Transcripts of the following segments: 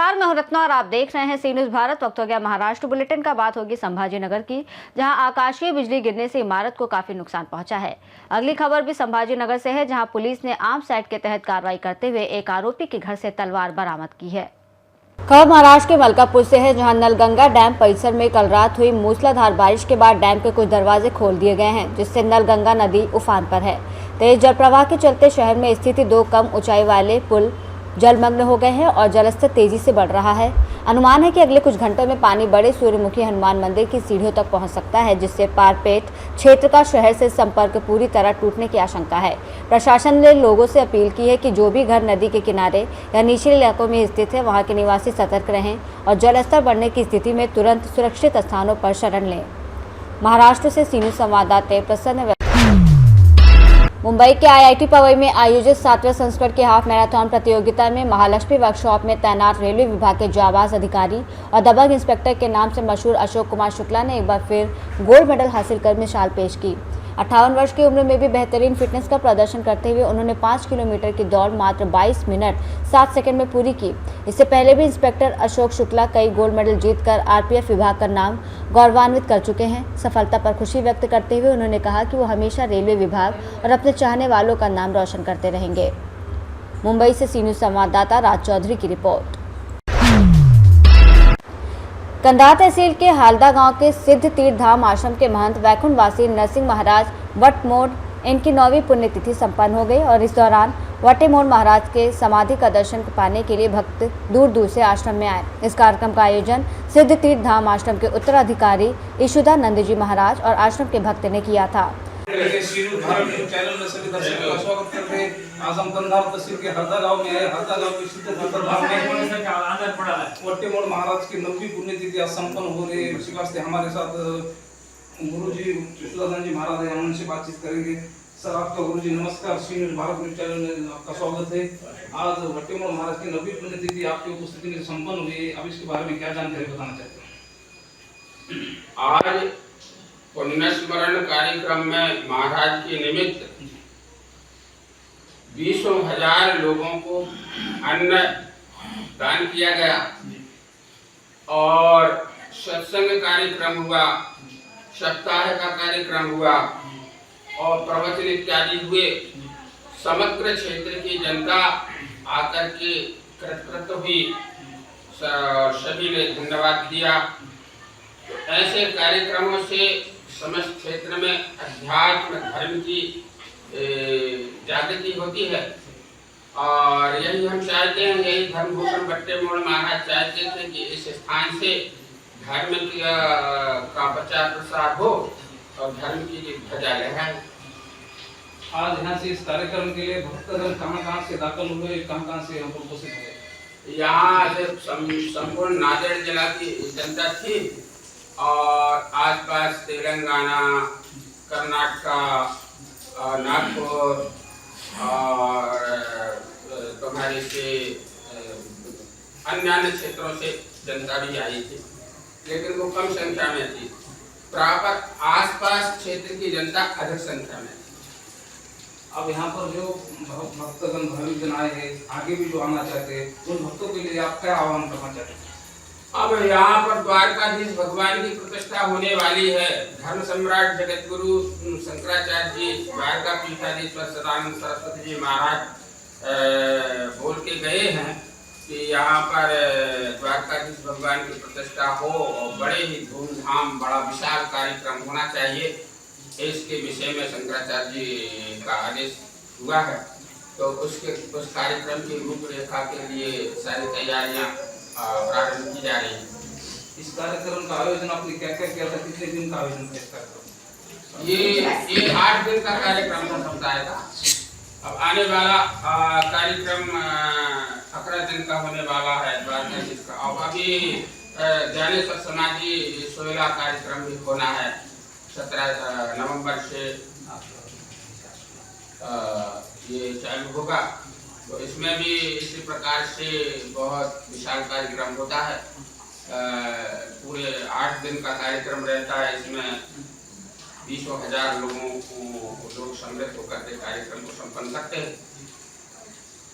नमस्कार, मैं हूं रत्ना और आप देख रहे हैं सी न्यूज भारत। वक्त हो गया महाराष्ट्र बुलेटिन का। बात होगी संभाजीनगर की, जहां आकाशीय बिजली गिरने से इमारत को काफी नुकसान पहुंचा है। अगली खबर भी संभाजीनगर से है, जहां पुलिस ने आर्म्स एक्ट के तहत कार्रवाई करते हुए एक आरोपी के घर से तलवार बरामद की है। खबर महाराष्ट्र के मलकापुर से है, जहां नलगंगा डैम परिसर में कल रात हुई मूसलाधार बारिश के बाद डैम के कुछ दरवाजे खोल दिए गए हैं, जिससे नलगंगा नदी उफान पर है। तेज जल प्रवाह के चलते शहर में स्थित 2 कम ऊंचाई वाले पुल जलमग्न हो गए हैं और जलस्तर तेजी से बढ़ रहा है। अनुमान है कि अगले कुछ घंटों में पानी बड़े सूर्यमुखी हनुमान मंदिर की सीढ़ियों तक पहुंच सकता है, जिससे पारपेट क्षेत्र का शहर से संपर्क पूरी तरह टूटने की आशंका है। प्रशासन ने लोगों से अपील की है कि जो भी घर नदी के किनारे या निचले इलाकों में स्थित है, वहां के निवासी सतर्क रहें और जलस्तर बढ़ने की स्थिति में तुरंत सुरक्षित स्थानों पर शरण लें। महाराष्ट्र से सी न्यूज संवाददाता प्रसन्न। मुंबई के आईआईटी पवई में आयोजित 7वें संस्करण के हाफ मैराथन प्रतियोगिता में महालक्ष्मी वर्कशॉप में तैनात रेलवे विभाग के जाबाज अधिकारी और दबंग इंस्पेक्टर के नाम से मशहूर अशोक कुमार शुक्ला ने एक बार फिर गोल्ड मेडल हासिल कर मिसाल पेश की। 58 वर्ष की उम्र में भी बेहतरीन फिटनेस का प्रदर्शन करते हुए उन्होंने 5 किलोमीटर की दौड़ मात्र 22 मिनट 7 सेकंड में पूरी की। इससे पहले भी इंस्पेक्टर अशोक शुक्ला कई गोल्ड मेडल जीतकर आरपीएफ विभाग का नाम गौरवान्वित कर चुके हैं। सफलता पर खुशी व्यक्त करते हुए उन्होंने कहा कि वो हमेशा रेलवे विभाग और अपने चाहने वालों का नाम रोशन करते रहेंगे। मुंबई से सी न्यूज संवाददाता राज चौधरी की रिपोर्ट। कंधार तहसील के हालदा गांव के सिद्ध तीर्थ धाम आश्रम के महंत वैकुंठवासी नरसिंह महाराज वटमोड़ इनकी 9वीं पुण्यतिथि संपन्न हो गई और इस दौरान वटेमोड़ महाराज के समाधि का दर्शन पाने के लिए भक्त दूर दूर से आश्रम में आए। इस कार्यक्रम का आयोजन सिद्ध तीर्थ धाम आश्रम के उत्तराधिकारी ईशुदानंद जी महाराज और आश्रम के भक्त ने किया था। चैनल में सभी दर्शकों का स्वागत करते हैं। आज हम कंधार तहसील के हरदा गांव में है। हरदा गांव के सिद्ध तीर्थ धाम में वटेमोड़ महाराज की 9वीं पुण्यतिथि आज संपन्न हो रही है। इसी वास्ते हमारे साथ गुरुजी ईशुदानंद जी महाराज हैं, हम उनसे बातचीत करेंगे। सर, आपका गुरुजी नमस्कार। सी न्यूज भारत न्यूज चैनल में आपका स्वागत है। आज वटेमोड़ महाराज की 9वीं पुण्यतिथि आपकी उपस्थिति में संपन्न हुई है। अब इसके बारे में क्या जानकारी बताना चाहते हैं? आज पुण्य स्मरण कार्यक्रम में महाराज के निमित्त 20,000 लोगों को अन्न दान किया गया और सत्संग कार्यक्रम हुआ, सप्ताह का कार्यक्रम हुआ और प्रवचन इत्यादि हुए। समग्र क्षेत्र की जनता आकर के कृतकृत हुई, सभी ने धन्यवाद दिया। ऐसे कार्यक्रमों से समस्त क्षेत्र में अध्यात्म धर्म की जागृति होती है और यही हम चाहते हैं। यही धर्मभूषण वटेमोड़ महाराज चाहते थे कि इस स्थान से धर्म का प्रचार प्रसार हो और धर्म की ध्वजा लहराए। आज यहाँ से इस कार्यक्रम के लिए भक्तजन कहाँ से दाखिल हुए, कहाँ से हम उपस्थित हुए? यहाँ से संपूर्ण नांदेड़ जिला की जनता थी और आसपास तेलंगाना, कर्नाटका, नागपुर और तुम्हारे से अन्य क्षेत्रों से जनता भी आई थी, लेकिन वो कम संख्या में थी। प्रॉपर आसपास क्षेत्र की जनता अधिक संख्या में थी। अब यहाँ पर जो भक्तगण भाविक जन आए हैं, आगे भी जो आना चाहते हैं, उन भक्तों के लिए आप क्या आह्वान करना चाहते हैं? अब यहाँ पर द्वारकाधीश भगवान की प्रतिष्ठा होने वाली है। धर्म सम्राट जगत गुरु शंकराचार्य जी, द्वारका पीठाधीश्वर सदानंद सरस्वती जी महाराज बोल के गए हैं कि यहाँ पर द्वारकाधीश भगवान की प्रतिष्ठा हो और बड़े ही धूमधाम बड़ा विशाल कार्यक्रम होना चाहिए। इसके विषय में शंकराचार्य जी का आदेश हुआ है, तो उस कार्यक्रम की रूपरेखा के लिए सारी तैयारियां प्रारंभ की जा रही है। इस कार्यक्रम का आयोजन आपने क्या क्या किया था? कितने दिन का आयोजन किया था? ये 8 दिन का कार्यक्रम था सप्ताह का। अब आने वाला कार्यक्रम 11 दिन का होने वाला है द्वारकाधीश का। अब अभी ज्ञानेश्वर समाधि 16 कार्यक्रम भी होना है। 17 नवंबर से ये चालू होगा, तो इसमें भी इसी प्रकार से बहुत विशाल कार्यक्रम होता है। पूरे 8 दिन का कार्यक्रम रहता है। इसमें 20,000 लोग सम्मिलित होकर के कार्यक्रम को संपन्न करते हैं।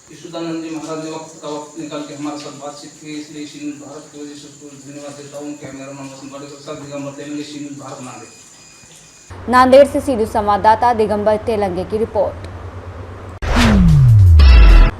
यशोदानंद जी महाराज ने वक्त निकाल के हमारे साथ बातचीत की, इसलिए श्री न्यूज़ भारत की वजह से उसको धन्यवाद देता हूँ। क्या मेरा नाम वसंत बाड़ी प्रसाद दिगंबर तेलंगे, श्री न्यूज़ भारत नांदेड़। नांदेड़ से सीधू संवाददाता दिगंबर तेलंगे की रिपोर्ट।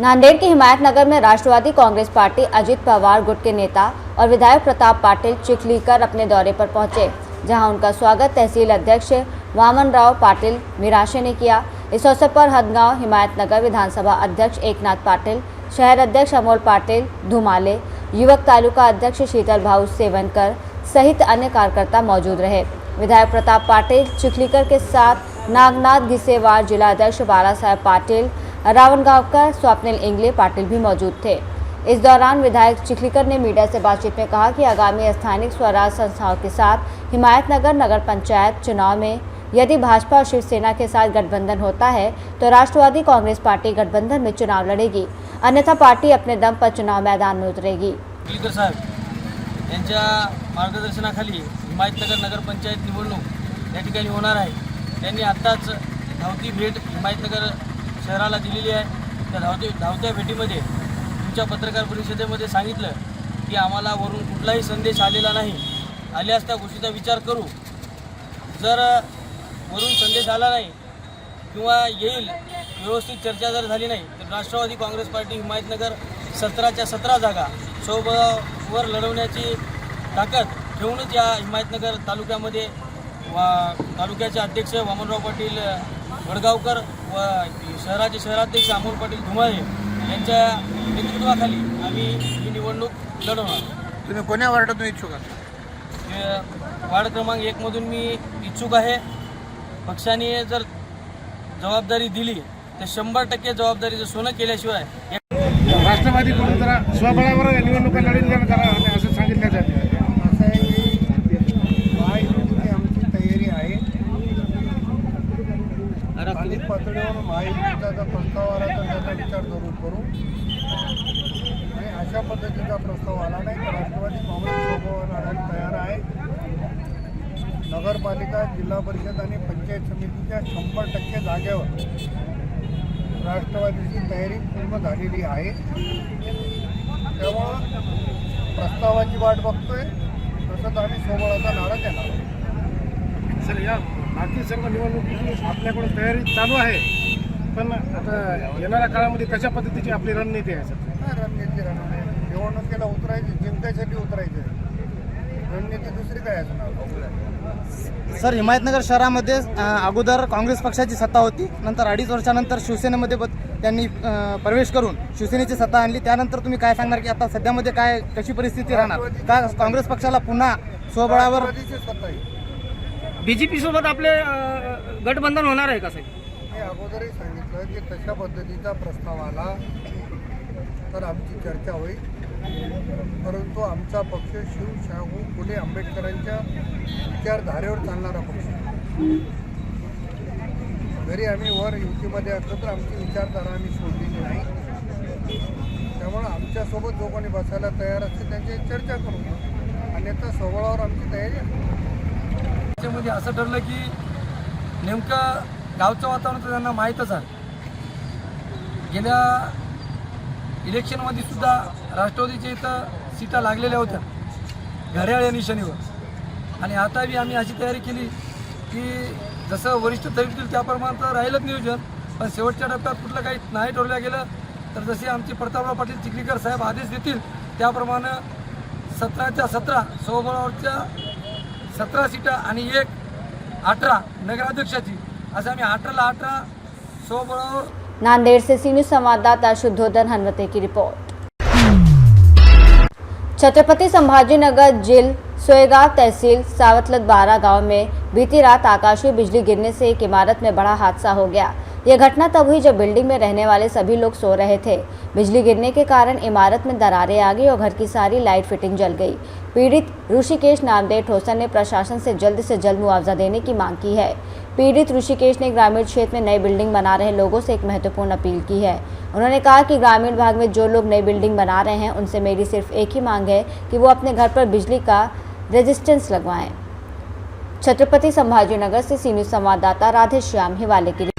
नांदेड़ के हिमायत नगर में राष्ट्रवादी कांग्रेस पार्टी अजित पवार गुट के नेता और विधायक प्रताप पाटिल चिखलीकर अपने दौरे पर पहुंचे, जहां उनका स्वागत तहसील अध्यक्ष वामन राव पाटिल मिराशे ने किया। इस अवसर पर हदगांव हिमायत नगर विधानसभा अध्यक्ष एकनाथ पाटिल, शहर अध्यक्ष अमोल पाटिल धुमाले, युवक तालुका अध्यक्ष शीतल भाऊ सेवनकर सहित अन्य कार्यकर्ता मौजूद रहे। विधायक प्रताप पाटिल चिखलीकर के साथ नागनाथ घिसेवार जिला अध्यक्ष बाला साहेब पाटिल, रावणगांवकर स्वप्निल इंगले पाटिल भी मौजूद थे। इस दौरान विधायक चिखलीकर ने मीडिया से बातचीत में कहा कि आगामी स्थानीय स्वराज संस्थाओं के साथ हिमायतनगर नगर पंचायत चुनाव में यदि भाजपा और शिवसेना के साथ गठबंधन होता है तो राष्ट्रवादी कांग्रेस पार्टी गठबंधन में चुनाव लड़ेगी, अन्यथा पार्टी अपने दम पर चुनाव मैदान में उतरेगी। चिखलीकर साहेब यांच्या मार्गदर्शनाखाली हिमायतनगर नगर पंचायत निवडणूक या ठिकाणी होणार आहे। त्यांनी आत्ताच धावती भेट हिमायतनगर शहराला दिलेली आहे। त्या धावत्या भेटीमध्ये तुमच्या पत्रकार परिषदेमध्ये सांगितलं की आम्हाला वरून कुठलाही संदेश आलेला नाही, आल्यास त्या गोष्टीचा विचार करू। जर वरून संदेश आला नाही किंवा येईल व्यवस्थित चर्चा जर झाली नाही तर राष्ट्रवादी काँग्रेस पार्टी हिमायतनगर 17च्या 17 जागा सोबत लढवण्याची ताकद ठेवूनच या हिमायतनगर तालुक्यामध्ये तालुक्याचे अध्यक्ष वामनराव पाटील वडगावकर व शहराचे शहराध्यक्ष अमोल पाटील धुमाळे यांच्या नेतृत्वाखाली आम्ही ही निवडणूक लढवणार। तुम्ही कोण्या वार्डातून इच्छुक आहात? वार्ड क्रमांक 1 मधून मी इच्छुक आहे। पक्षाने जर जबाबदारी दिली तर 100% जबाबदारीचं सोनं केल्याशिवाय राष्ट्रवादीकडून जरा स्वबळावर निवडणुका लढवल्या करा असं सांगितलं जाते। असं आहे की महायुतीची आमची तयारी आहे। स्थानिक पातळीवर महायुतीचा जर प्रस्ताव आला तर त्याचा विचार जरूर करू आणि अशा पद्धतीचा प्रस्ताव आला नाही तर राष्ट्रवादी काँग्रेस सोबत लढायला तयार आहे। नगरपालिका, जिल्हा परिषद आणि पंचायत समितीच्या 100% जागेवर राष्ट्रवादीची तयारी पूर्ण झालेली आहे। त्यामुळं प्रस्तावाची वाट बघतोय, तसंच आम्ही सोबळाचा नारा देणार। सर, या बाकी सर्व निवडणुकीची आपल्याकडून तयारी चालू आहे, पण आता येणाऱ्या काळामध्ये कशा पद्धतीची आपली रणनीती आहे? सर, काय रणनीती निवडणुकीला उतरायची, जिंकायसाठी उतरायची, रणनीती दुसरी काय असणार? सर, हिमायतनगर शहरामध्ये अगोदर काँग्रेस पक्षाची सत्ता होती, नंतर 2.5 वर्षानंतर शिवसेनेमध्ये त्यांनी प्रवेश करून शिवसेनेची सत्ता आणली। त्यानंतर तुम्ही काय सांगणार की आता सध्यामध्ये काय कशी परिस्थिती राहणार? का काँग्रेस पक्षाला पुन्हा स्वबळावर सत्ता आहे? बीजेपी सोबत आपले गठबंधन होणार आहे का साहेब? मी अगोदरही सांगितलं की तशा पद्धतीचा प्रस्ताव आला तर आमची चर्चा होईल, परंतु आमचा पक्ष शाहू फुले आंबेडकरांच्या विचारधारेवर चालणारा पक्ष। जरी आम्ही वर युतीमध्ये असलो तर आमची विचारधारा आम्ही सोडलेली नाही। त्यामुळे आमच्यासोबत जो कोणी बसायला तयार असते त्यांची चर्चा करू, अन्यथा सोबळावर आमची तयारी आहे। त्याच्यामध्ये असं ठरलं की नेमकं गावचं वातावरण तर त्यांना माहीतच आहे। गेल्या इलेक्शनमध्ये सुद्धा राष्ट्रवादीच्या इथं सीटा लागलेल्या होत्या घड्याळ या निशाणीवर, आणि आता बी आम्ही अशी तयारी केली की जसं वरिष्ठ ठरवतील त्याप्रमाणे तर राहिलंच नियोजन, पण शेवटच्या टप्प्यात कुठलं काही नाही ठरवलं गेलं तर जसे आमचे प्रतापराव पाटील चिखलीकर साहेब आदेश देतील त्याप्रमाणे 17च्या 17 सोबळावरच्या 17 सीटा आणि 18 नगराध्यक्षाची, असं आम्ही 18ला 18 सोबळावर। नांदेड़ से सी न्यूज़ संवाददाता शुद्धोधन हनवते की रिपोर्ट। छत्रपति संभाजीनगर जिल सोएगांव तहसील सावतलत बारा गांव में बीती रात आकाशीय बिजली गिरने से एक इमारत में बड़ा हादसा हो गया। यह घटना तब हुई जब बिल्डिंग में रहने वाले सभी लोग सो रहे थे। बिजली गिरने के कारण इमारत में दरारें आ गई और घर की सारी लाइट फिटिंग जल गई। पीड़ित ऋषिकेश नामदेव ठोसर ने प्रशासन से जल्द मुआवजा देने की मांग की है। पीड़ित ऋषिकेश ने ग्रामीण क्षेत्र में नई बिल्डिंग बना रहे लोगों से एक महत्वपूर्ण अपील की है। उन्होंने कहा कि ग्रामीण भाग में जो लोग नई बिल्डिंग बना रहे हैं उनसे मेरी सिर्फ एक ही मांग है कि वो अपने घर पर बिजली का रेजिस्टेंस लगवाएं। छत्रपति संभाजीनगर से सी न्यूज़ संवाददाता राधेश्याम हिवाले की।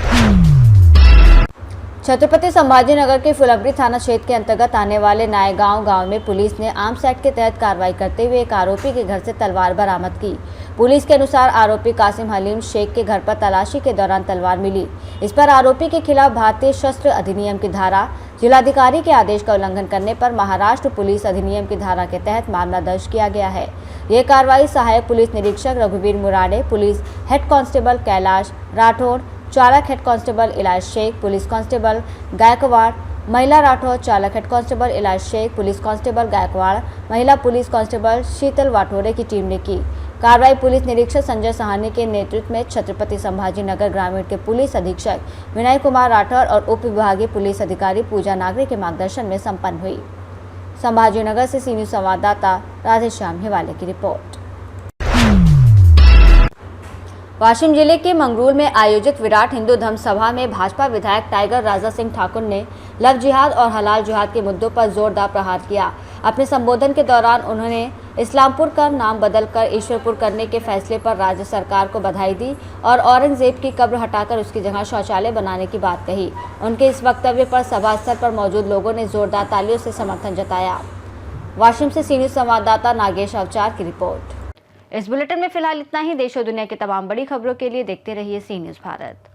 छत्रपति संभाजीनगर के फुलंब्री थाना क्षेत्र के अंतर्गत आने वाले नायगांव गांव में पुलिस ने आर्म्स एक्ट के तहत कार्रवाई करते हुए एक आरोपी के घर से तलवार बरामद की। पुलिस के अनुसार आरोपी कासिम हलीम शेख के घर पर तलाशी के दौरान तलवार मिली। इस पर आरोपी के खिलाफ भारतीय शस्त्र अधिनियम की धारा, जिलाधिकारी के आदेश का उल्लंघन करने पर महाराष्ट्र पुलिस अधिनियम की धारा के तहत मामला दर्ज किया गया है। यह कार्रवाई सहायक पुलिस निरीक्षक रघुवीर Murade, police head constable Kailash Rathod, चालक हेड कांस्टेबल इलाज शेख, पुलिस कांस्टेबल गायकवाड़, महिला राठौड़, चालक हेड कांस्टेबल इलाज शेख, पुलिस कांस्टेबल गायकवाड़, महिला पुलिस कांस्टेबल शीतल वाठोरे की टीम ने की। कार्रवाई पुलिस निरीक्षक संजय सहानी के नेतृत्व में छत्रपति संभाजीनगर ग्रामीण के पुलिस अधीक्षक विनय कुमार राठौर और उप विभागीय पुलिस अधिकारी पूजा नागरे के मार्गदर्शन में संपन्न हुई। संभाजीनगर से सी न्यूज संवाददाता राधेश्याम हिवाले की रिपोर्ट। वाशिम जिले के मंगरूल में आयोजित विराट हिंदू धर्म सभा में भाजपा विधायक टाइगर राजा सिंह ठाकुर ने लव जिहाद और हलाल जिहाद के मुद्दों पर जोरदार प्रहार किया। अपने संबोधन के दौरान उन्होंने इस्लामपुर का नाम बदलकर ईश्वरपुर करने के फैसले पर राज्य सरकार को बधाई दी और औरंगजेब की कब्र हटाकर उसकी जगह शौचालय बनाने की बात कही। उनके इस वक्तव्य पर सभा स्थल पर मौजूद लोगों ने जोरदार तालियों से समर्थन जताया। वाशिम से सी न्यूज संवाददाता नागेश अवचार की रिपोर्ट। इस बुलेटिन में फिलहाल इतना ही। देश और दुनिया की तमाम बड़ी खबरों के लिए देखते रहिए सी न्यूज भारत।